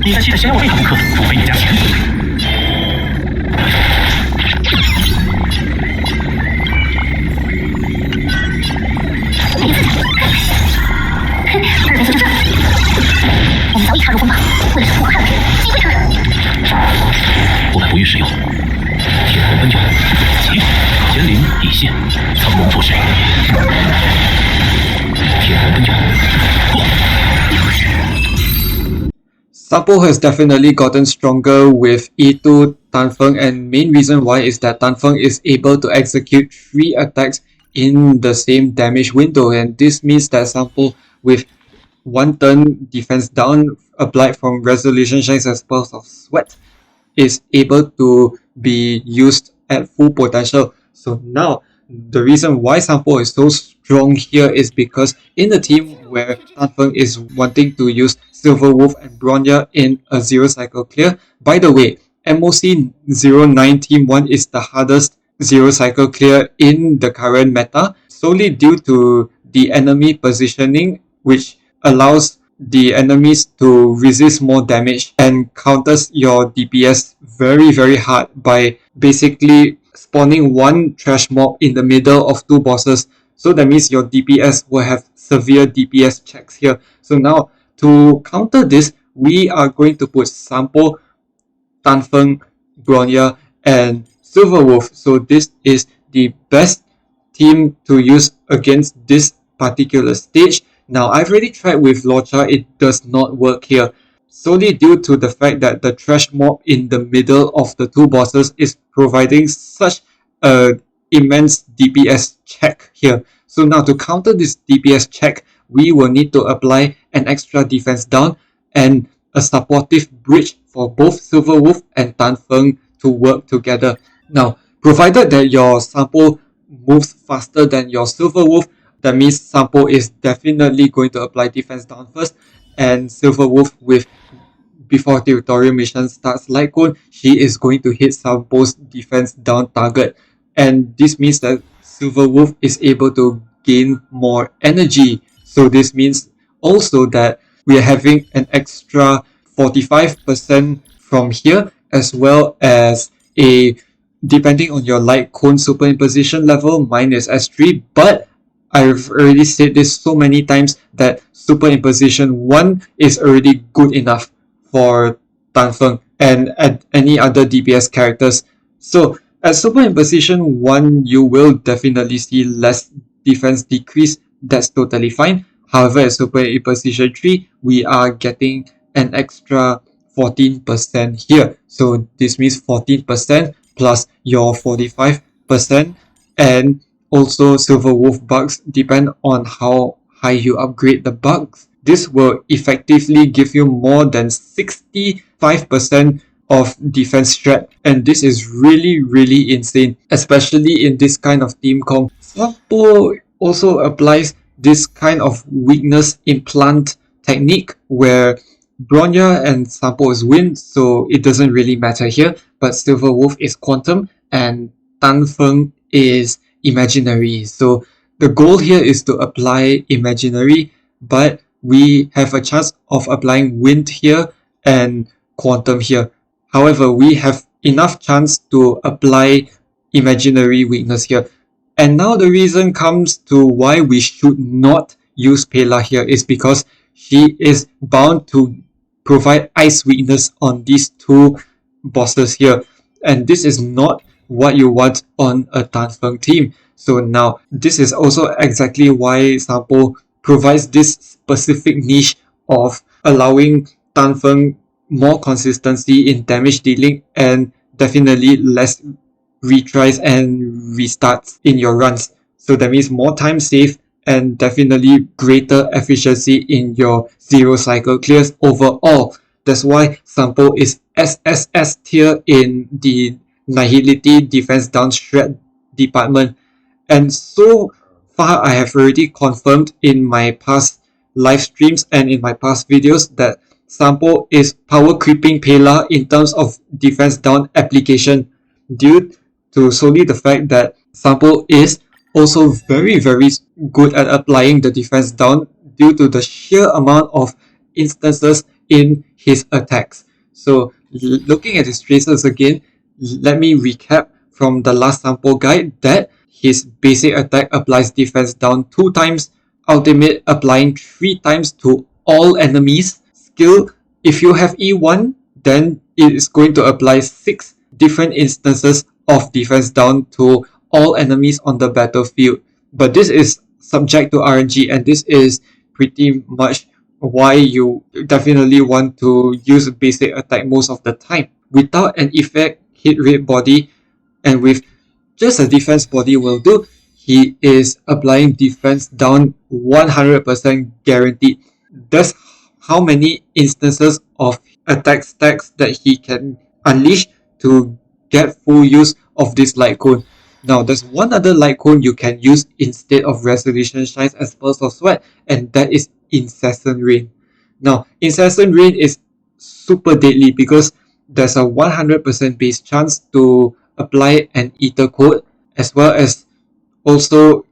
你在期待谁让我为他们克，不费你家钱。二分就这，我们早已踏入风暴，为了守护捍卫，击溃他们。不敢不予使用，天空奔涌，急，神灵底线，苍龙破势。天空奔涌，Sampo has definitely gotten stronger with E2 Tanfeng, and main reason why is that Tanfeng is able to execute 3 attacks in the same damage window, and this means that Sampo with 1 turn defense down applied from Resolution Shanks as Pearls of Sweat is able to be used at full potential. So now the reason why Sampo is so strong here is because in the team where Tanfeng is wanting to use Silver Wolf and Bronya in a 0 cycle clear. By the way, MOC 09 Team 1 is the hardest 0 cycle clear in the current meta, solely due to the enemy positioning, which allows the enemies to resist more damage and counters your DPS very hard by basically spawning 1 trash mob in the middle of 2 bosses. So that means your DPS will have severe DPS checks here. So now to counter this, we are going to put Sampo, Tanfeng, Bronya, and Silver Wolf. So this is the best team to use against this particular stage. Now I've already tried with Locha, it does not work here, solely due to the fact that the trash mob in the middle of the 2 bosses is providing such a immense DPS check here. So now to counter this DPS check, we will need to apply an extra defense down and a supportive bridge for both Silver Wolf and Tanfeng to work together. Now, provided that your Sampo moves faster than your Silver Wolf, that means Sampo is definitely going to apply defense down first, and Silver Wolf, with before tutorial mission starts Light Cone, she is going to hit Sampo's defense down target, and this means that Silver Wolf is able to gain more energy. So this means also that we are having an extra 45% from here, as well as a, depending on your Light Cone Superimposition level, mine is S3, but I've already said this so many times that Superimposition 1 is already good enough for Tanfeng and at any other DPS characters. So at Superimposition 1, you will definitely see less defense decrease. That's totally fine. However, at Superimposition 3, we are getting an extra 14% here. So this means 14% plus your 45%, and also Silver Wolf bugs depend on how high you upgrade the bugs. This will effectively give you more than 65% of defense strat, and this is really insane, especially in this kind of team comp. Sampo also applies this kind of weakness implant technique where Bronya and Sampo is wind, so it doesn't really matter here, but Silver Wolf is quantum and Tanfeng is imaginary. So the goal here is to apply imaginary, but we have a chance of applying wind here and quantum here. However, we have enough chance to apply imaginary weakness here. And now the reason comes to why we should not use Pela here is because she is bound to provide ice weakness on these 2 bosses here. And this is not what you want on a Tanfeng team. So now, this is also exactly why Sampo provides this specific niche of allowing Tanfeng more consistency in damage dealing and definitely less retries and restarts in your runs. So that means more time saved and definitely greater efficiency in your 0 cycle clears overall. That's why Sampo is SSS tier in the Nihility defense down shred department. And so far I have already confirmed in my past live streams and in my past videos that Sampo is power creeping Pela in terms of defense down application, due to solely the fact that Sampo is also very good at applying the defense down due to the sheer amount of instances in his attacks. So looking at his traces again, let me recap from the last sample guide that his basic attack applies defense down 2 times, ultimate applying 3 times to all enemies. Skill, if you have E1, then it is going to apply 6 different instances of defense down to all enemies on the battlefield. But this is subject to RNG, and this is pretty much why you definitely want to use basic attack most of the time. Without an effect hit rate body and with just a defense body will do, he is applying defense down 100% guaranteed. That's how many instances of attack stacks that he can unleash to get full use of this light cone. Now, there's one other light cone you can use instead of Resolution Shines as Burst of Sweat, and that is Incessant Rain. Now, Incessant Rain is super deadly because there's a 100% base chance to apply an Ether Code, as well as also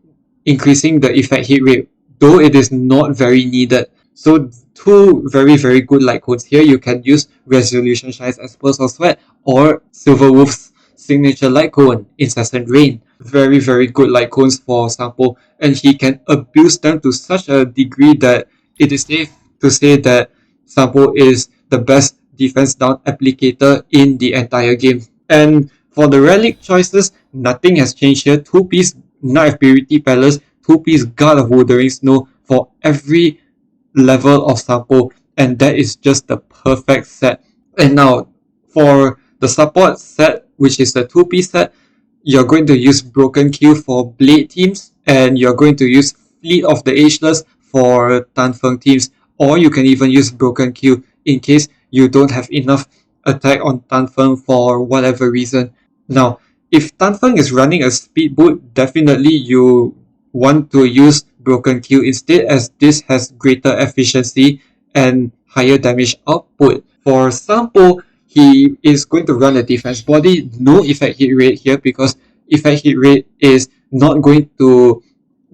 increasing the effect hit rate, though it is not very needed. So two very good light codes here. You can use Resolution Shines as Burst of Sweat or Silverwolf's signature light cone, Incessant Rain. Very good light cones for Sampo, and he can abuse them to such a degree that it is safe to say that Sampo is the best defense down applicator in the entire game. And for the relic choices, nothing has changed here. 2-piece Knight of Purity Palace, 2-piece Guard of Wuthering Snow for every level of Sampo, and that is just the perfect set. And now for the support set, which is the 2-piece set, you're going to use Broken Q for Blade teams, and you're going to use Fleet of the Ageless for Tan Feng teams, or you can even use Broken Q in case you don't have enough attack on Tan Feng for whatever reason. Now, if Tan Feng is running a speed boot, definitely you want to use Broken Q instead, as this has greater efficiency and higher damage output. For Sampo, he is going to run a defense body, no effect hit rate here because effect hit rate is not going to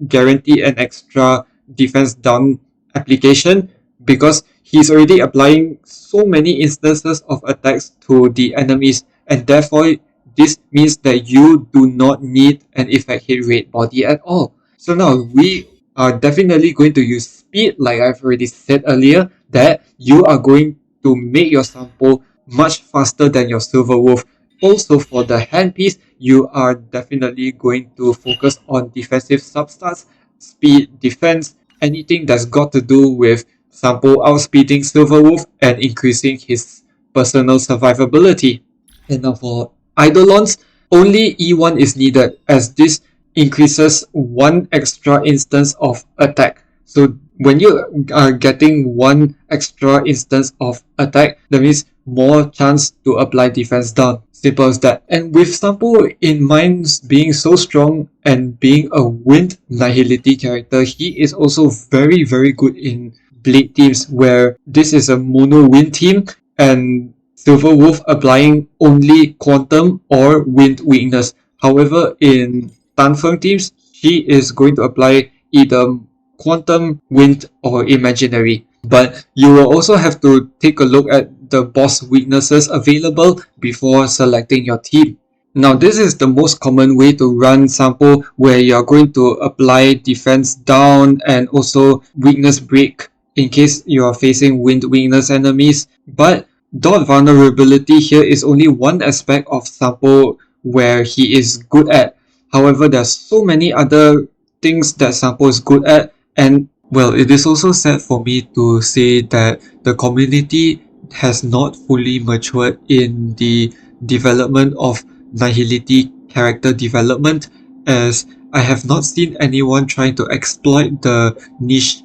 guarantee an extra defense down application because he's already applying so many instances of attacks to the enemies, and therefore this means that you do not need an effect hit rate body at all. So now we are definitely going to use speed, like I've already said earlier, that you are going to make your Sampo much faster than your Silverwolf. Also for the Handpiece, you are definitely going to focus on defensive substats, speed, defense, anything that's got to do with Sampo outspeeding Silverwolf and increasing his personal survivability. And now for Eidolons, only E1 is needed, as this increases 1 extra instance of attack. So when you are getting 1 extra instance of attack, that means more chance to apply defense down. Simple as that. And with Sampo in mind being so strong and being a wind nihility character, he is also very good in blade teams, where this is a mono wind team and Silverwolf applying only quantum or wind weakness. However, in Tan Feng teams, she is going to apply either quantum, wind, or imaginary. But you will also have to take a look at the boss weaknesses available before selecting your team. Now, this is the most common way to run Sampo, where you're going to apply defense down and also weakness break in case you are facing wind weakness enemies. But dot vulnerability here is only one aspect of Sampo where he is good at. However, there's so many other things that Sampo is good at, and well, it is also sad for me to say that the community has not fully matured in the development of nihility character development, as I have not seen anyone trying to exploit the niche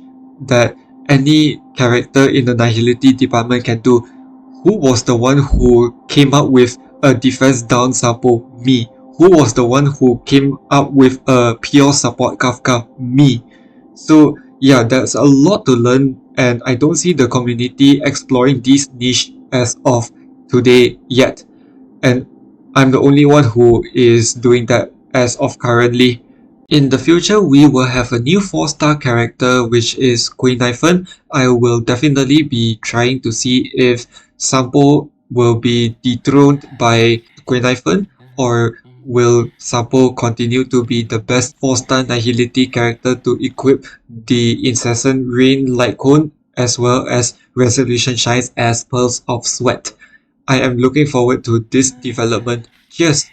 that any character in the nihility department can do. Who was the one who came up with a defense down Sampo? Me. Who was the one who came up with a pure support Kafka? Me. So yeah, there's a lot to learn, and I don't see the community exploring this niche as of today yet. And I'm the only one who is doing that as of currently. In the future, we will have a new 4-star character, which is Queen Feng. I will definitely be trying to see if Sampo will be dethroned by Queen Feng, or will Sampo continue to be the best 4-star Nihility character to equip the Incessant Rain Light Cone as well as Resolution Shines as Pearls of Sweat. I am looking forward to this development. Cheers!